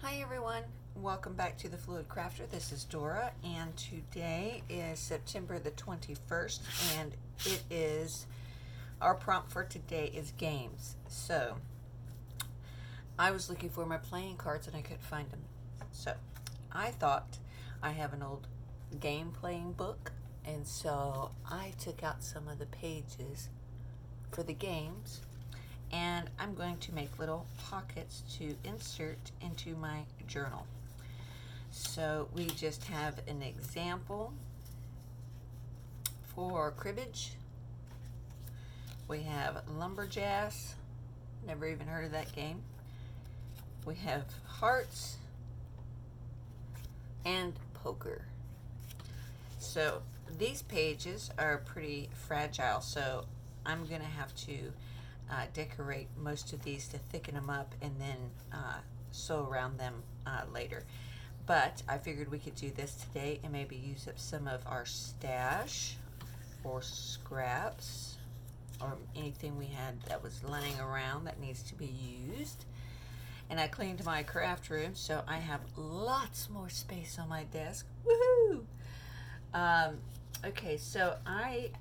Hi everyone, welcome back to the Fluid Crafter. This is Dora, and today is September the 21st, and it is, our prompt for today is games. So, I was looking for my playing cards and I couldn't find them. So, I thought I have an old game playing book, and so I took out some of the pages for the games, and I'm going to make little pockets to insert into my journal. So we just have an example for cribbage. We have lumberjacks, never even heard of that game. We have hearts and poker. So these pages are pretty fragile, so I'm gonna have to decorate most of these to thicken them up and then sew around them later. But I figured we could do this today and maybe use up some of our stash or scraps or anything we had that was laying around that needs to be used. And I cleaned my craft room, so I have lots more space on my desk. Woohoo! Okay, so I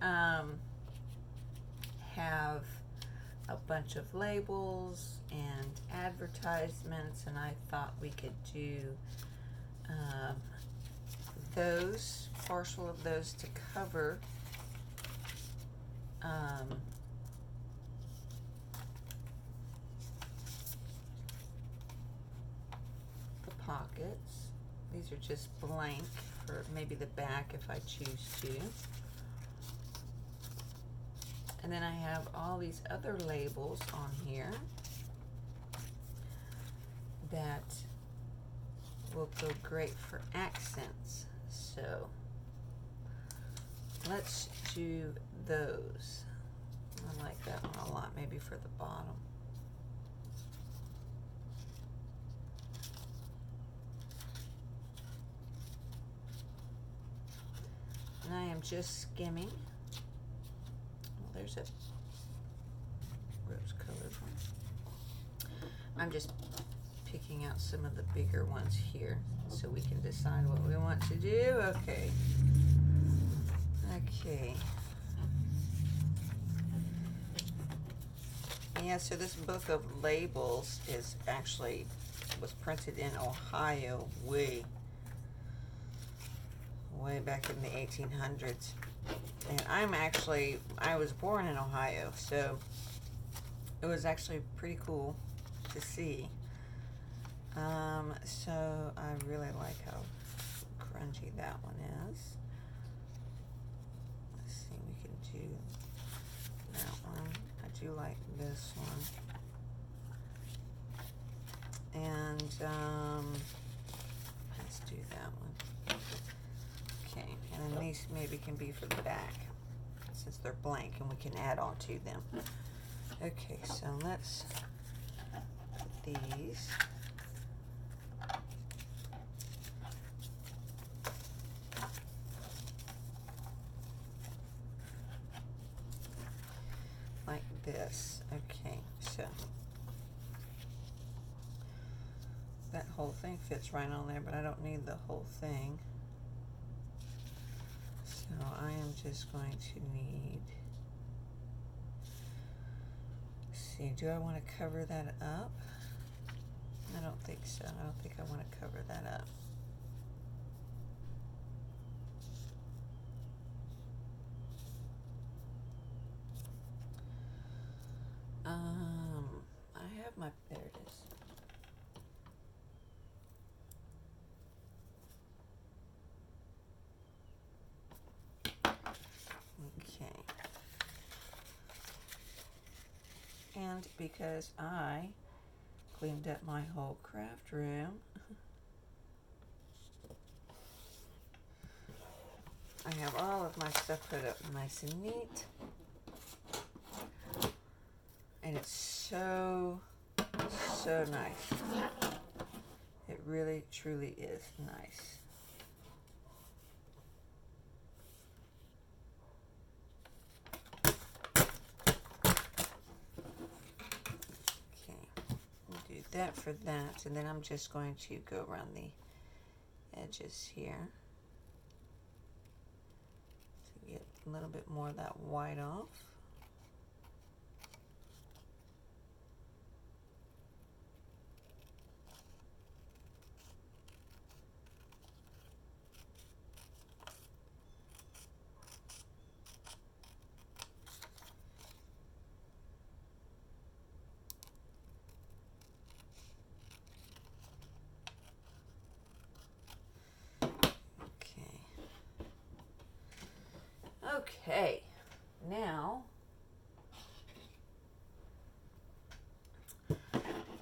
have a bunch of labels and advertisements, and I thought we could do those, partial of those to cover the pockets. These are just blank for maybe the back if I choose to. And then I have all these other labels on here that will go great for accents. So let's do those. I like that one a lot, maybe for the bottom. And I am just skimming. There's a rose-colored one. I'm just picking out some of the bigger ones here so we can decide what we want to do. Okay. Yeah, so this book of labels is actually was printed in Ohio way back in the 1800s. And I was born in Ohio, so it was actually pretty cool to see. So I really like how grungy that one is. Let's see, we can do that one. I do like this one. And let's do that one. Okay, and then these maybe can be for the back since they're blank and we can add on to them. Okay, so let's put these. Like this. Okay, so that whole thing fits right on there, but I don't need the whole thing. So I am just going to need, see, do I want to cover that up? I don't think so. I don't think I want to cover that up. I have my, there it is. Okay. And because I cleaned up my whole craft room, I have all of my stuff put up nice and neat. And it's so nice. It really, truly is nice. that for that, and then I'm just going to go around the edges here to get a little bit more of that white off. Okay, now,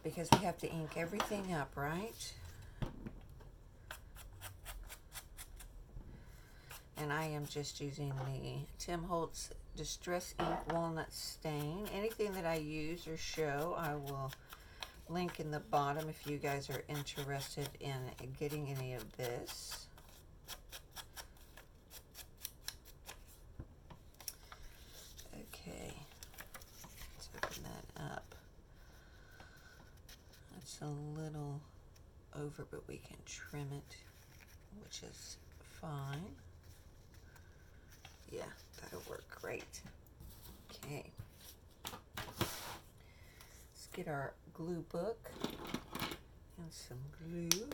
because we have to ink everything up, right? And I am just using the Tim Holtz Distress Ink Walnut Stain. Anything that I use or show, I will link in the bottom if you guys are interested in getting any of this. Okay, let's open that up. That's a little over, but we can trim it, which is fine. Yeah, that'll work great. Okay. Let's get our glue book and some glue.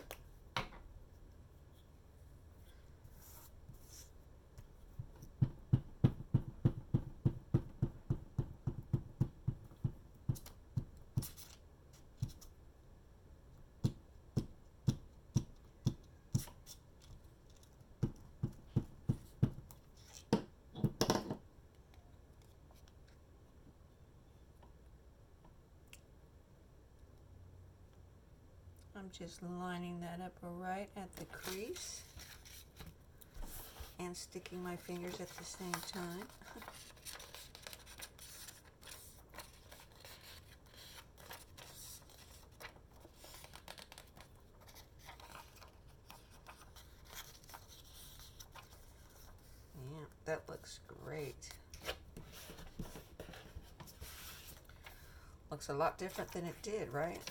I'm just lining that up right at the crease and sticking my fingers at the same time. Yeah, that looks great. Looks a lot different than it did, right?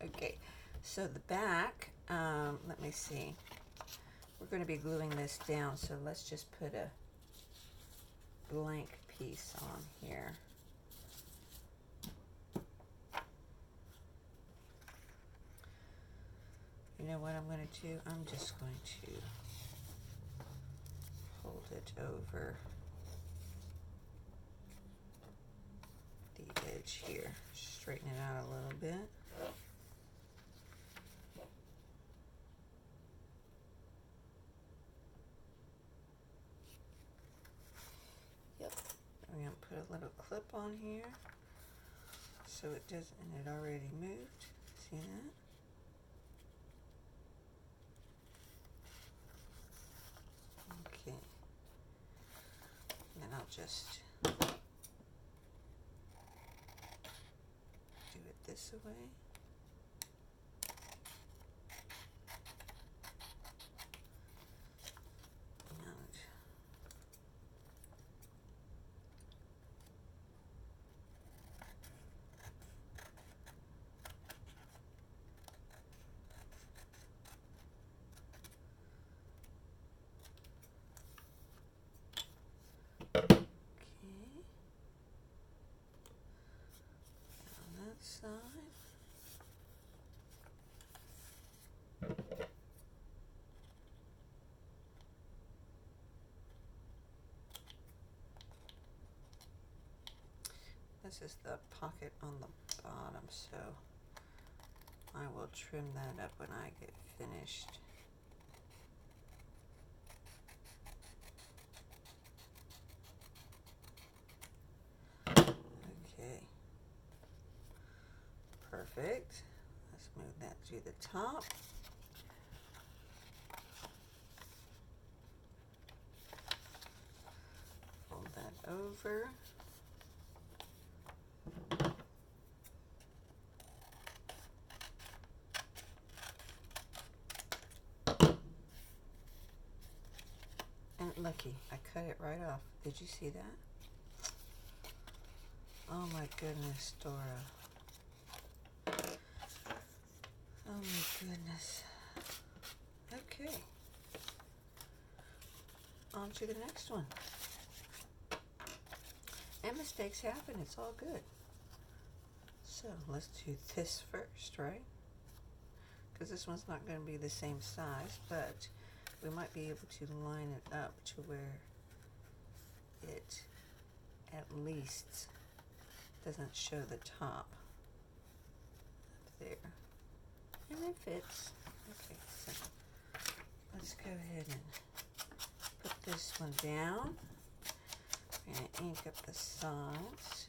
Okay, so the back, let me see. We're going to be gluing this down, so let's just put a blank piece on here. You know what I'm going to do? I'm just going to hold it over the edge here, straighten it out a little bit. Yep, I'm going to put a little clip on here so it doesn't, and it already moved. See that? Okay, then I'll just do it this way. Side. This is the pocket on the bottom, so I will trim that up when I get finished. Okay. Perfect. Let's move that to the top. Fold that over. And lucky, I cut it right off. Did you see that? Oh my goodness, Dora. Oh my goodness. Okay. On to the next one. And mistakes happen, it's all good. So let's do this first, right? Because this one's not going to be the same size, but we might be able to line it up to where it at least doesn't show the top up there. And it fits. Okay, so let's go ahead and put this one down. We're going to ink up the sides.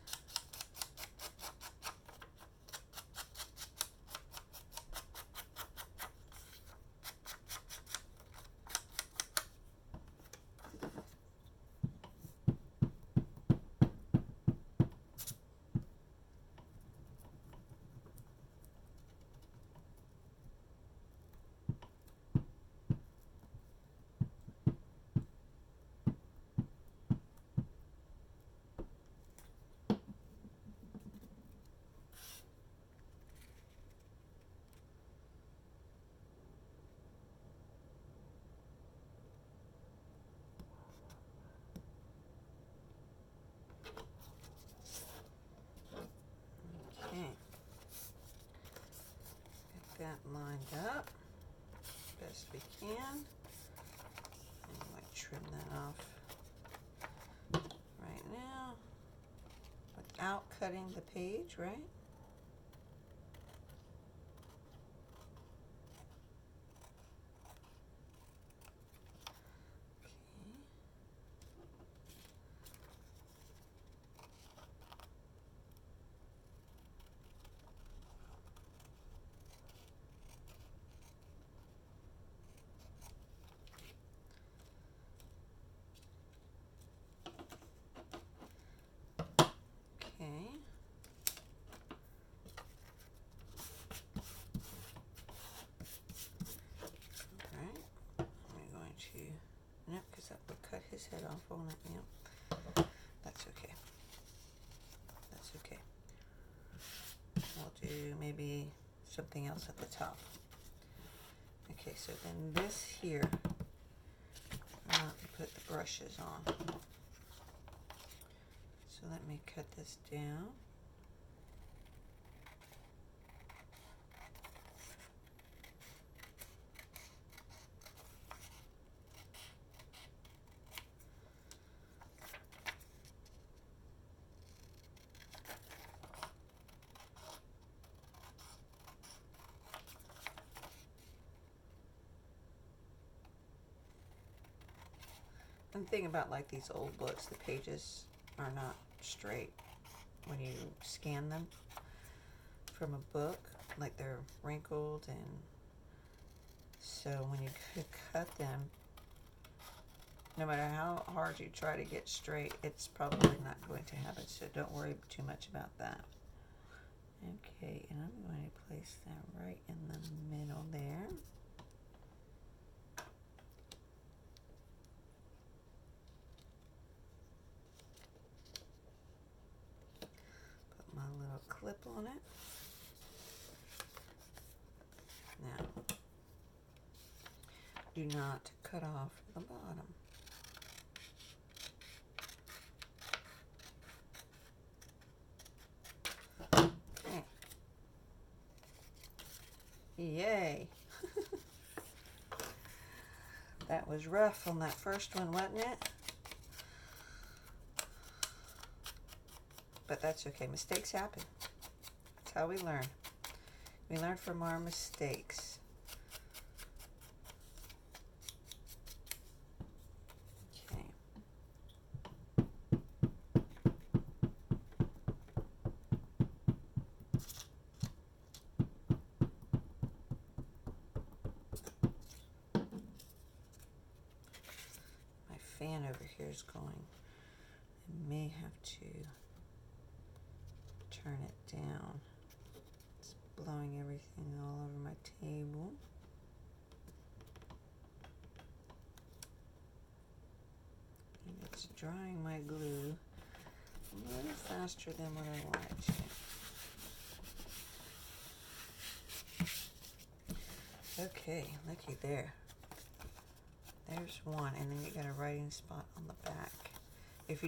Okay. Get that lined up best we can. And I might trim that off right now without cutting the page, right? Okay. Alright. I'm going to, nope, because that would cut his head off, won't it? Yep. That's okay. That's okay. We'll do maybe something else at the top. Okay, so then this here, I want to put the brushes on. So let me cut this down. And the thing about like these old books, the pages are not straight when you scan them from a book, like they're wrinkled, and so when you cut them, no matter how hard you try to get straight, it's probably not going to happen, so don't worry too much about that. Okay, and I'm going to place that right in the middle there. Put my little clip on it. Now, do not cut off the bottom. Okay. Yay! That was rough on that first one, wasn't it? But that's okay. Mistakes happen. That's how we learn. We learn from our mistakes. Okay. My fan over here is going. I may have to turn it down. It's blowing everything all over my table. And it's drying my glue a little faster than what I want it to. Okay, looky there. There's one, and then you got a writing spot on the back. If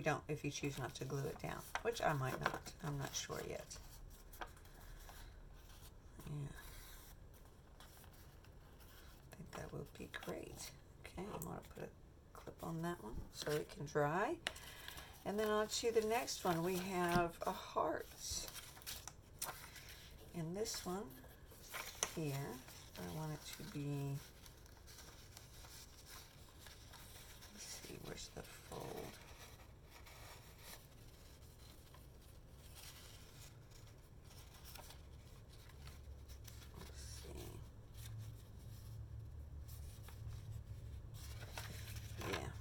you choose not to glue it down, which I might not. I'm not sure yet. Yeah. I think that would be great. Okay, I'm gonna put a clip on that one so it can dry. And then on to the next one, we have a heart. And this one here, I want it to be, let's see, where's the fold? Let's see. Yeah.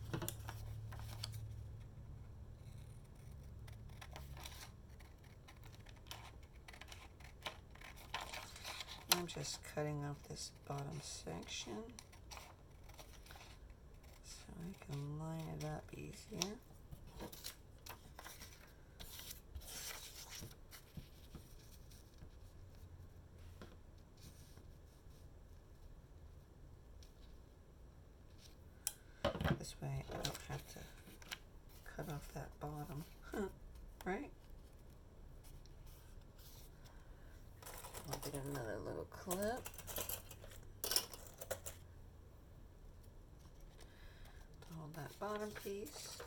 I'm just cutting off this bottom section so I can line it up easier. This way I don't have to cut off that bottom, right? I'll get another little clip. Hold that bottom piece.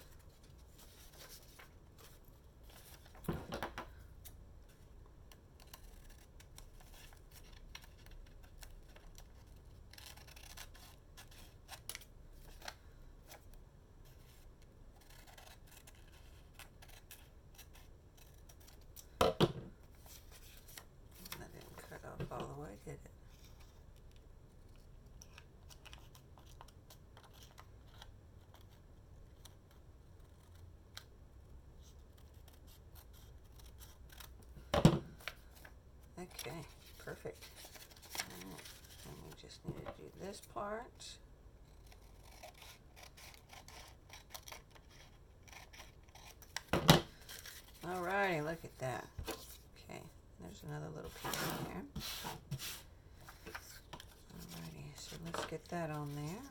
That didn't cut off all the way, did it? Okay, perfect. Alright, and we just need to do this part. Alrighty, look at that. Okay, there's another little piece in there. Alrighty, so let's get that on there.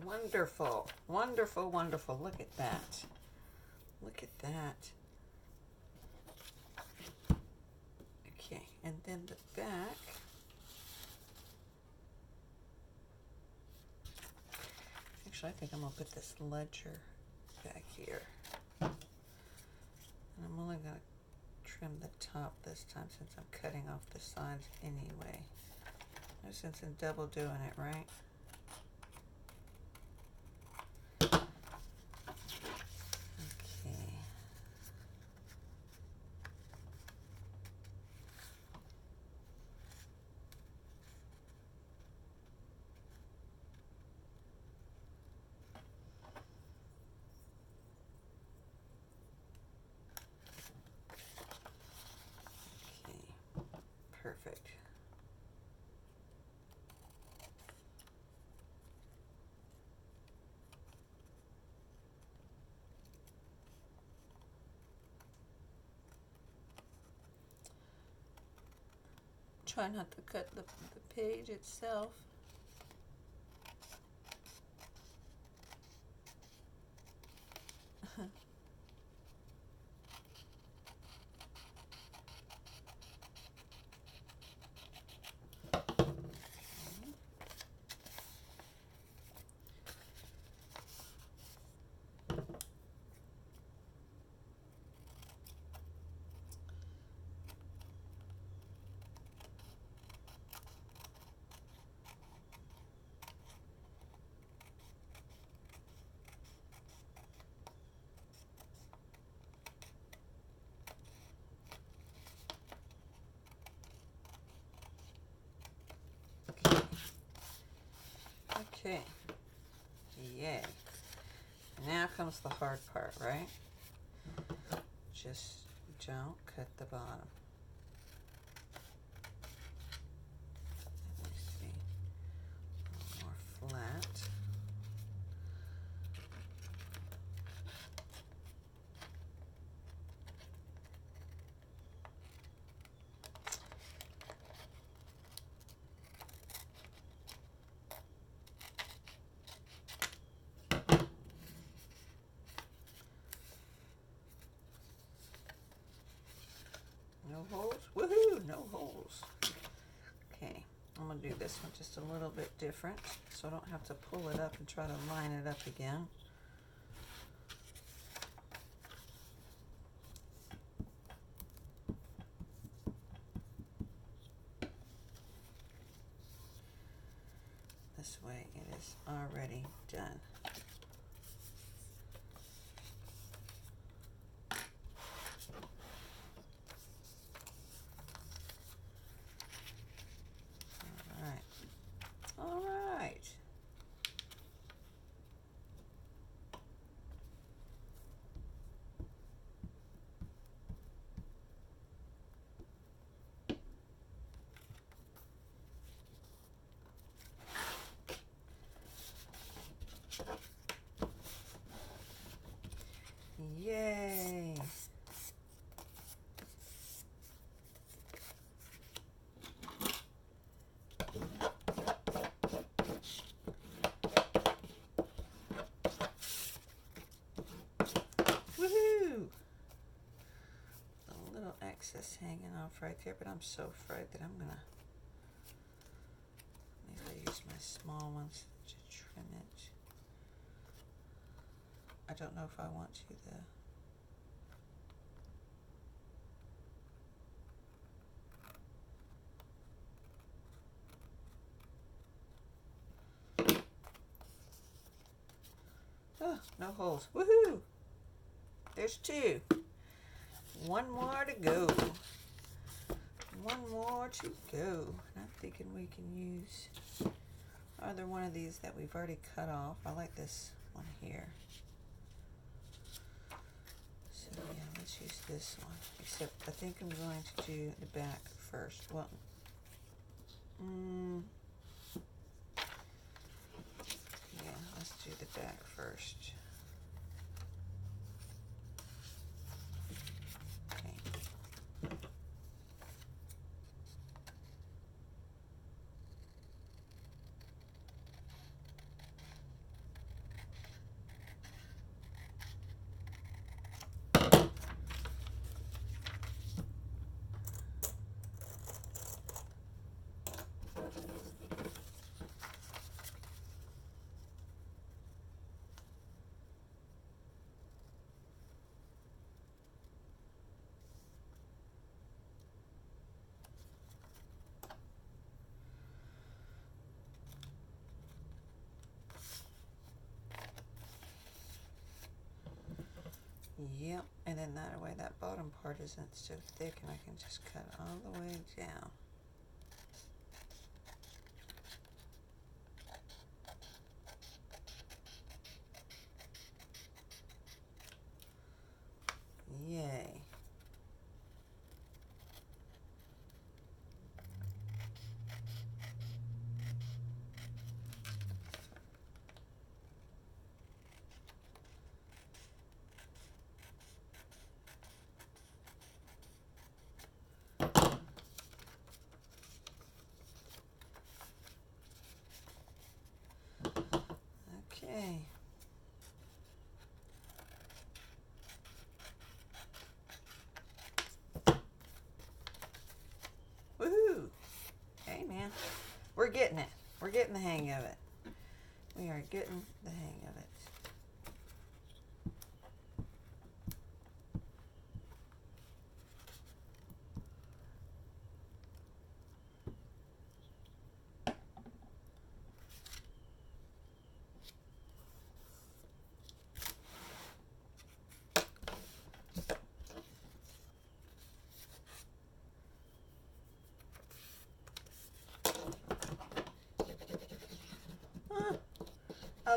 Wonderful, wonderful, wonderful. Look at that. Look at that. Okay, and then the back. Actually, I think I'm gonna put this ledger back here. And I'm only gonna trim the top this time since I'm cutting off the sides anyway. No sense in double doing it, right? Perfect. Try not to cut the page itself. Okay. Yay. Now comes the hard part, right? Just don't cut the bottom. Let me see. A little more flat. No holes? Woohoo! No holes. Okay, I'm going to do this one just a little bit different so I don't have to pull it up and try to line it up again. This way it is already done. All right. Yay. Woohoo! A little excess hanging off right there, but I'm so afraid that I'm gonna maybe use my small ones to trim it. I don't know if I want to though. Oh, no holes. Woohoo! There's two. One more to go. One more to go. I'm thinking we can use either one of these that we've already cut off. I like this one here. So yeah, let's use this one. Except I think I'm going to do the back first. Well, yeah, let's do the back first. Yep, and then that way that bottom part isn't so thick and I can just cut all the way down. Yay. Okay. Woohoo! Hey man, we're getting it. We're getting the hang of it. We are getting the hang of it.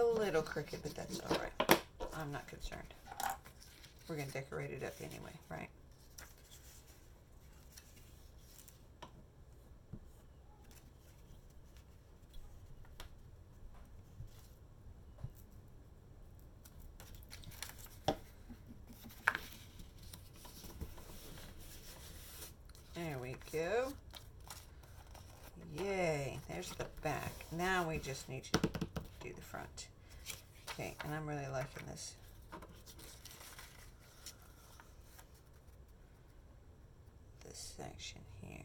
a little crooked, but that's all right. I'm not concerned. We're going to decorate it up anyway, right? There we go. Yay, there's the back. Now we just need to do the front. Okay, and I'm really liking this. This section here.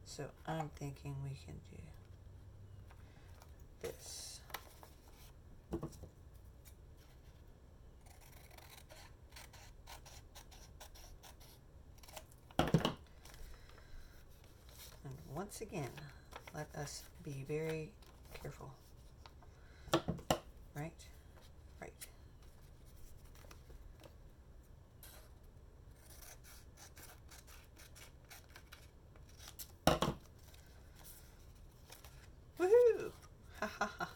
So I'm thinking we can do this. And once again, let us be very careful. Right? Right. Woohoo! Ha ha ha.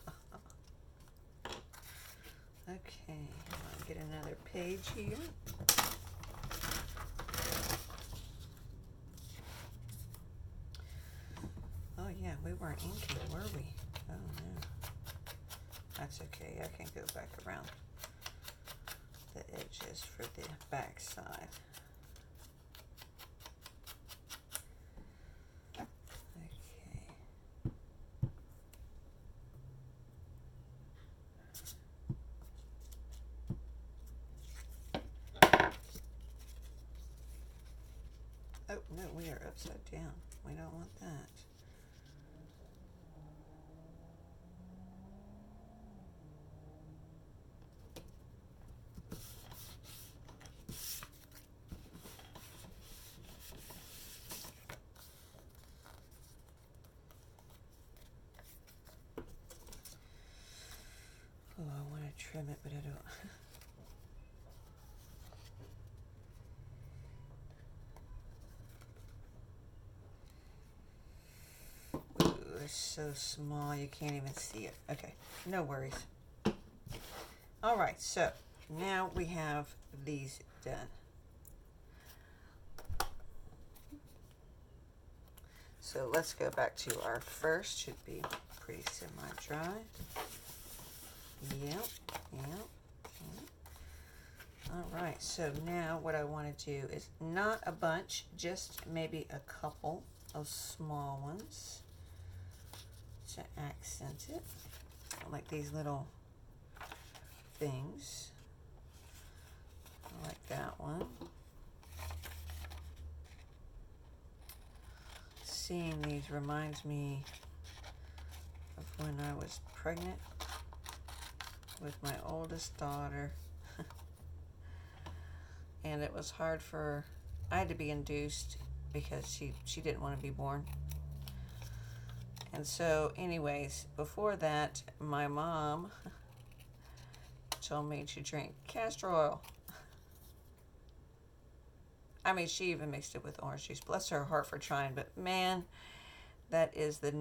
Okay, I'll get another page here. Oh yeah, we weren't inking, were we? Oh no. That's okay, I can go back around the edges for the back side. Oh, no, we are upside down. We don't want that. Oh, I want to trim it, but I don't. It's so small you can't even see it. Okay, no worries. All right, so now we have these done. So let's go back to our first. Should be pretty semi-dry. Yep. All right, so now what I want to do is not a bunch, just maybe a couple of small ones to accent it, like these little things. I like that one. Seeing these reminds me of when I was pregnant with my oldest daughter. And it was hard for, I had to be induced because she didn't want to be born. And so anyways, before that, my mom told me to drink castor oil. I mean, she even mixed it with orange juice. Bless her heart for trying, but man, that is the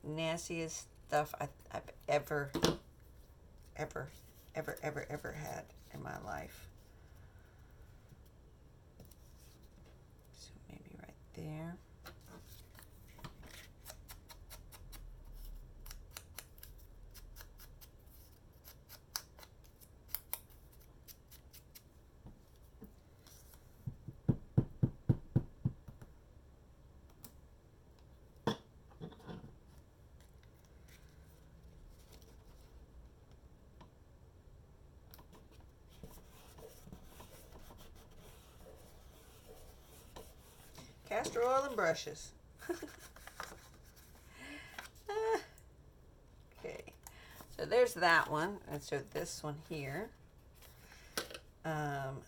nastiest stuff I've ever had in my life. So maybe right there. Castor oil and brushes. Okay, so there's that one, and so this one here.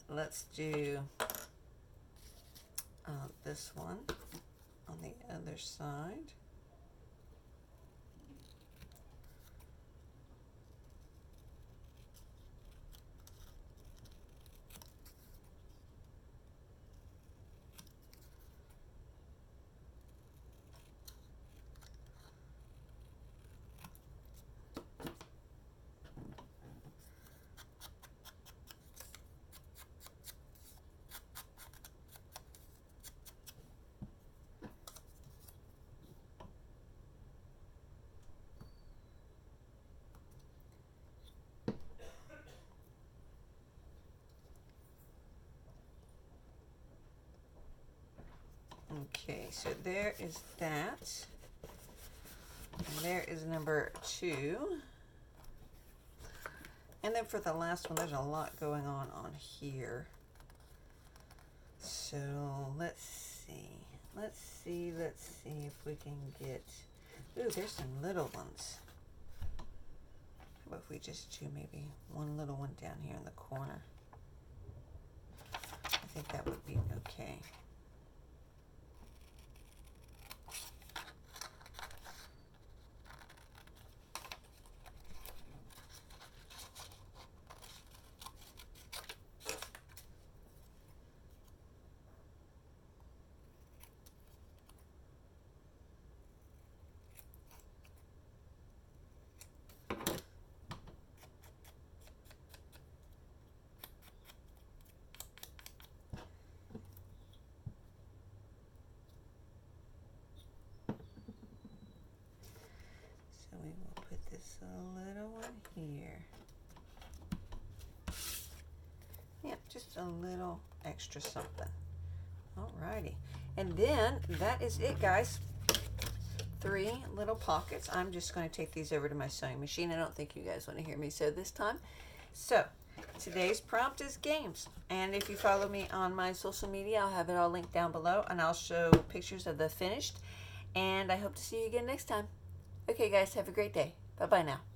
Let's do this one on the other side. Okay, so there is that. And there is number 2. And then for the last one, there's a lot going on here. So let's see. Let's see if we can get... Ooh, there's some little ones. How about if we just do maybe one little one down here in the corner? I think that would be okay. So we will put this little one here. Yeah, just a little extra something. Alrighty. And then that is it, guys. 3 little pockets. I'm just going to take these over to my sewing machine. I don't think you guys want to hear me sew this time. So today's prompt is games. And if you follow me on my social media, I'll have it all linked down below, and I'll show pictures of the finished. And I hope to see you again next time. Okay, guys, have a great day. Bye-bye now.